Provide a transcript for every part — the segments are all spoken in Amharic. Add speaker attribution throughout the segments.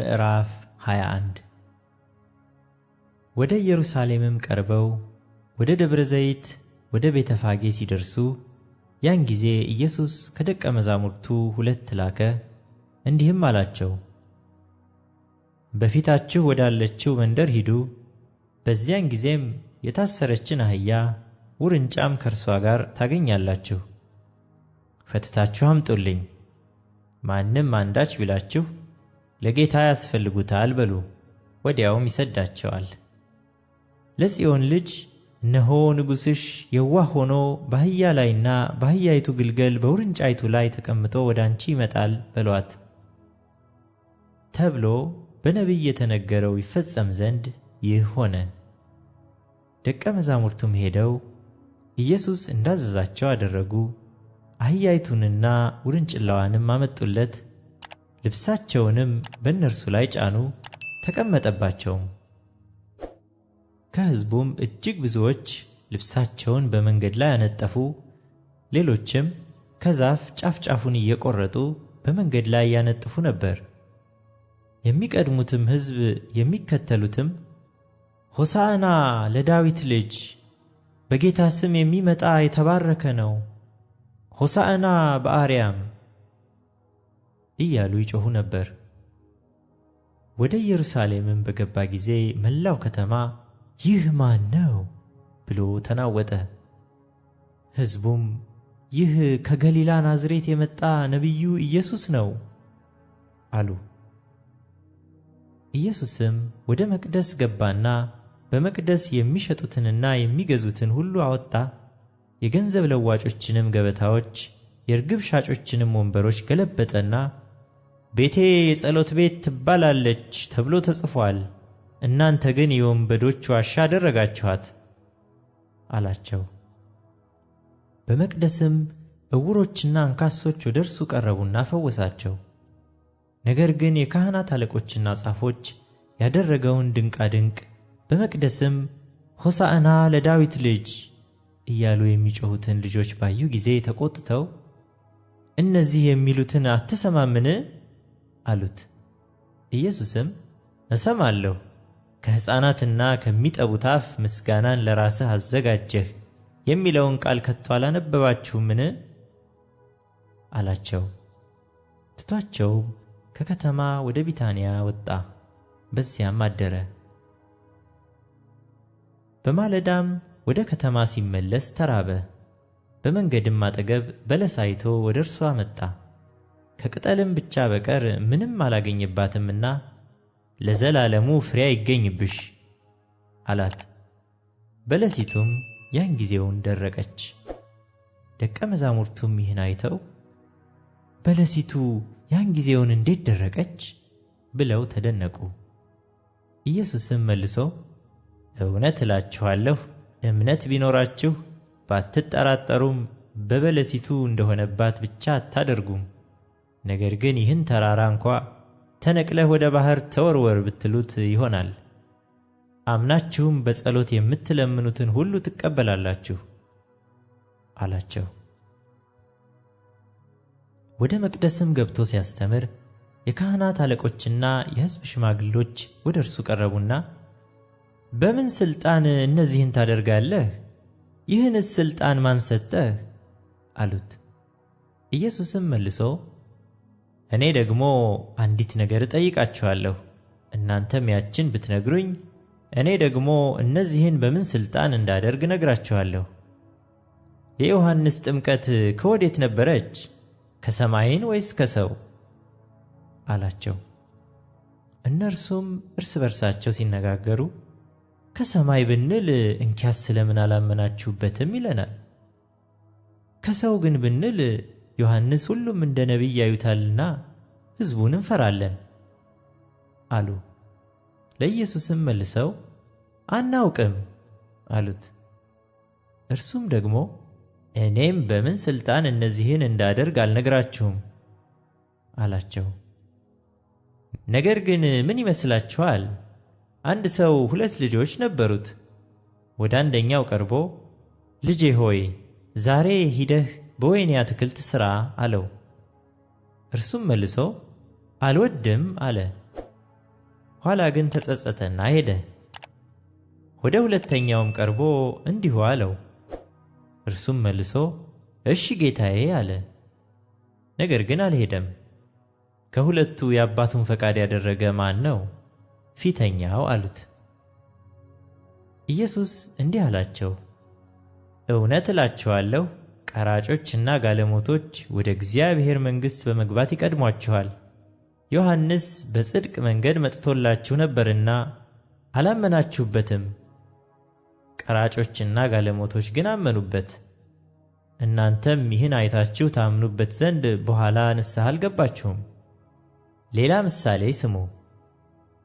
Speaker 1: ምዕራፍ 21 ወደ ኢየሩሳሌምም ቀርበው ወደ ደብረ ዘይት ወደ ቤተ ፋጌ ሲደርሱ ያን ጊዜ ኢየሱስ ከደቀ መዛሙርቱ 2 ላከ፣ እንዲህም አላቸው፦ በፊታችሁ ወዳለችው መንደር ሂዱ። በዚያን ጊዜም የታሰረችን አህያ ውርንጫም ከእርሷ ጋር ታገኛላችሁ። ፈትታችሁ አምጡልኝ። ማንም አንዳች ቢላችሁ ለጌታ ያስፈልጉታል በሉ፣ ወዲያውም ይሰዳቸዋል። ለጽዮን ልጅ እነሆ ንጉሥሽ የዋህ ሆኖ በአህያ ላይና በአህያይቱ ግልገል በውርንጫይቱ ላይ ተቀምጦ ወደ አንቺ ይመጣል በሏት ተብሎ በነቢይ የተነገረው ይፈጸም ዘንድ ይህ ሆነ። ደቀ መዛሙርቱም ሄደው ኢየሱስ እንዳዘዛቸው አደረጉ። አህያይቱንና ውርንጭላዋንም አመጡለት፣ ልብሳቸውንም በእነርሱ ላይ ጫኑ፣ ተቀመጠባቸውም። ከሕዝቡም እጅግ ብዙዎች ልብሳቸውን በመንገድ ላይ አነጠፉ፣ ሌሎችም ከዛፍ ጫፍ ጫፉን እየቆረጡ በመንገድ ላይ ያነጥፉ ነበር። የሚቀድሙትም ሕዝብ የሚከተሉትም ሆሳዕና ለዳዊት ልጅ፣ በጌታ ስም የሚመጣ የተባረከ ነው፣ ሆሳዕና በአርያም እያሉ ይጮኹ ነበር። ወደ ኢየሩሳሌምም በገባ ጊዜ መላው ከተማ ይህ ማን ነው ብሎ ተናወጠ። ሕዝቡም ይህ ከገሊላ ናዝሬት የመጣ ነቢዩ ኢየሱስ ነው አሉ። ኢየሱስም ወደ መቅደስ ገባና በመቅደስ የሚሸጡትንና የሚገዙትን ሁሉ አወጣ። የገንዘብ ለዋጮችንም ገበታዎች፣ የርግብ ሻጮችንም ወንበሮች ገለበጠና ቤቴ የጸሎት ቤት ትባላለች ተብሎ ተጽፏል፣ እናንተ ግን የወንበዶች ዋሻ አደረጋችኋት አላቸው። በመቅደስም ዕውሮችና አንካሶች ወደ እርሱ ቀረቡና ፈወሳቸው። ነገር ግን የካህናት አለቆችና ጻፎች ያደረገውን ድንቃድንቅ በመቅደስም ሆሳዕና ለዳዊት ልጅ እያሉ የሚጮኹትን ልጆች ባዩ ጊዜ ተቆጥተው እነዚህ የሚሉትን አትሰማምን አሉት። ኢየሱስም እሰማለሁ፣ ከሕፃናትና ከሚጠቡት አፍ ምስጋናን ለራስህ አዘጋጀህ የሚለውን ቃል ከቶ አላነበባችሁምን አላቸው። ትቷቸውም ከከተማ ወደ ቢታንያ ወጣ፣ በዚያም አደረ። በማለዳም ወደ ከተማ ሲመለስ ተራበ። በመንገድም አጠገብ በለስ አይቶ ወደ እርሷ መጣ። ከቅጠልም ብቻ በቀር ምንም አላገኘባትምና ለዘላለሙ ፍሬ አይገኝብሽ አላት። በለሲቱም ያን ጊዜውን ደረቀች። ደቀ መዛሙርቱም ይህን አይተው በለሲቱ ያን ጊዜውን እንዴት ደረቀች ብለው ተደነቁ። ኢየሱስም መልሶ እውነት እላችኋለሁ፣ እምነት ቢኖራችሁ ባትጠራጠሩም በበለሲቱ እንደሆነባት ብቻ አታደርጉም። ነገር ግን ይህን ተራራ እንኳ ተነቅለህ ወደ ባሕር ተወርወር ብትሉት ይሆናል። አምናችሁም በጸሎት የምትለምኑትን ሁሉ ትቀበላላችሁ አላቸው። ወደ መቅደስም ገብቶ ሲያስተምር የካህናት አለቆችና የሕዝብ ሽማግሎች ወደ እርሱ ቀረቡና በምን ሥልጣን እነዚህን ታደርጋለህ? ይህንስ ሥልጣን ማን ሰጠህ? አሉት። ኢየሱስም መልሶ እኔ ደግሞ አንዲት ነገር እጠይቃችኋለሁ፣ እናንተም ያችን ብትነግሩኝ እኔ ደግሞ እነዚህን በምን ሥልጣን እንዳደርግ እነግራችኋለሁ። የዮሐንስ ጥምቀት ከወዴት ነበረች? ከሰማይን ወይስ ከሰው? አላቸው። እነርሱም እርስ በርሳቸው ሲነጋገሩ ከሰማይ ብንል እንኪያስ ስለምን አላመናችሁበትም ይለናል። ከሰው ግን ብንል ዮሐንስ ሁሉም እንደ ነቢይ ያዩታልና ሕዝቡን እንፈራለን አሉ። ለኢየሱስም መልሰው አናውቅም አሉት። እርሱም ደግሞ እኔም በምን ሥልጣን እነዚህን እንዳደርግ አልነግራችሁም አላቸው። ነገር ግን ምን ይመስላችኋል? አንድ ሰው 2 ልጆች ነበሩት። ወደ አንደኛው ቀርቦ ልጄ ሆይ ዛሬ ሂደህ በወይኔ አትክልት ሥራ አለው። እርሱም መልሶ አልወድም አለ። ኋላ ግን ተጸጸተና ሄደ። ወደ ሁለተኛውም ቀርቦ እንዲሁ አለው። እርሱም መልሶ እሺ ጌታዬ አለ። ነገር ግን አልሄደም። ከሁለቱ የአባቱን ፈቃድ ያደረገ ማን ነው? ፊተኛው አሉት። ኢየሱስ እንዲህ አላቸው፣ እውነት እላችኋለሁ ቀራጮችና ጋለሞቶች ወደ እግዚአብሔር መንግሥት በመግባት ይቀድሟችኋል። ዮሐንስ በጽድቅ መንገድ መጥቶላችሁ ነበርና አላመናችሁበትም። ቀራጮችና ጋለሞቶች ግን አመኑበት። እናንተም ይህን አይታችሁ ታምኑበት ዘንድ በኋላ ንስሐ አልገባችሁም። ሌላ ምሳሌ ስሙ።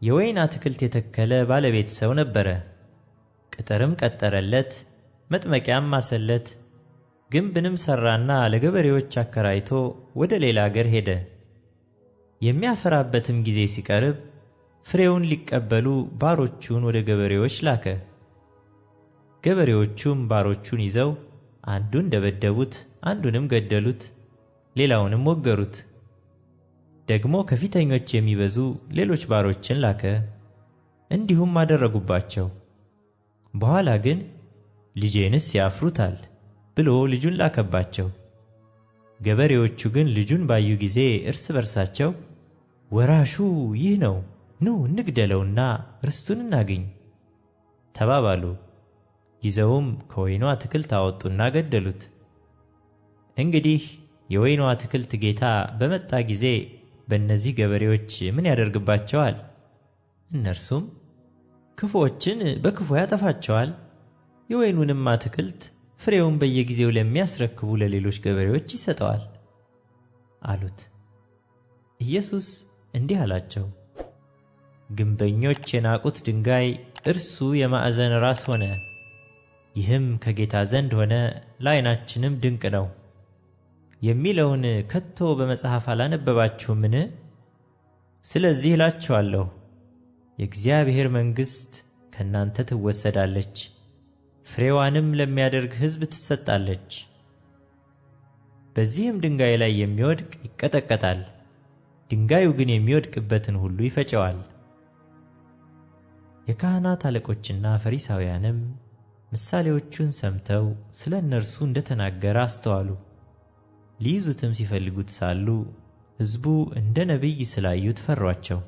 Speaker 1: የወይን አትክልት የተከለ ባለቤት ሰው ነበረ። ቅጥርም ቀጠረለት፣ መጥመቂያም ማሰለት፣ ግንብንም ሠራና ለገበሬዎች አከራይቶ ወደ ሌላ አገር ሄደ። የሚያፈራበትም ጊዜ ሲቀርብ ፍሬውን ሊቀበሉ ባሮቹን ወደ ገበሬዎች ላከ። ገበሬዎቹም ባሮቹን ይዘው አንዱን ደበደቡት፣ አንዱንም ገደሉት፣ ሌላውንም ወገሩት። ደግሞ ከፊተኞች የሚበዙ ሌሎች ባሮችን ላከ፣ እንዲሁም አደረጉባቸው። በኋላ ግን ልጄንስ ያፍሩታል ብሎ ልጁን ላከባቸው። ገበሬዎቹ ግን ልጁን ባዩ ጊዜ እርስ በርሳቸው ወራሹ ይህ ነው፣ ኑ እንግደለውና ርስቱን እናግኝ ተባባሉ። ይዘውም ከወይኑ አትክልት አወጡና ገደሉት። እንግዲህ የወይኑ አትክልት ጌታ በመጣ ጊዜ በእነዚህ ገበሬዎች ምን ያደርግባቸዋል? እነርሱም ክፉዎችን በክፉ ያጠፋቸዋል፣ የወይኑንም አትክልት ፍሬውን በየጊዜው ለሚያስረክቡ ለሌሎች ገበሬዎች ይሰጠዋል አሉት። ኢየሱስ እንዲህ አላቸው፣ ግንበኞች የናቁት ድንጋይ እርሱ የማዕዘን ራስ ሆነ። ይህም ከጌታ ዘንድ ሆነ፣ ለዓይናችንም ድንቅ ነው የሚለውን ከቶ በመጽሐፍ አላነበባችሁምን? ስለዚህ እላችኋለሁ የእግዚአብሔር መንግሥት ከእናንተ ትወሰዳለች፣ ፍሬዋንም ለሚያደርግ ሕዝብ ትሰጣለች። በዚህም ድንጋይ ላይ የሚወድቅ ይቀጠቀጣል፣ ድንጋዩ ግን የሚወድቅበትን ሁሉ ይፈጨዋል። የካህናት አለቆችና ፈሪሳውያንም ምሳሌዎቹን ሰምተው ስለ እነርሱ እንደተናገረ አስተዋሉ። ሊይዙትም ሲፈልጉት ሳሉ ሕዝቡ እንደ ነቢይ ስላዩት ፈሯቸው።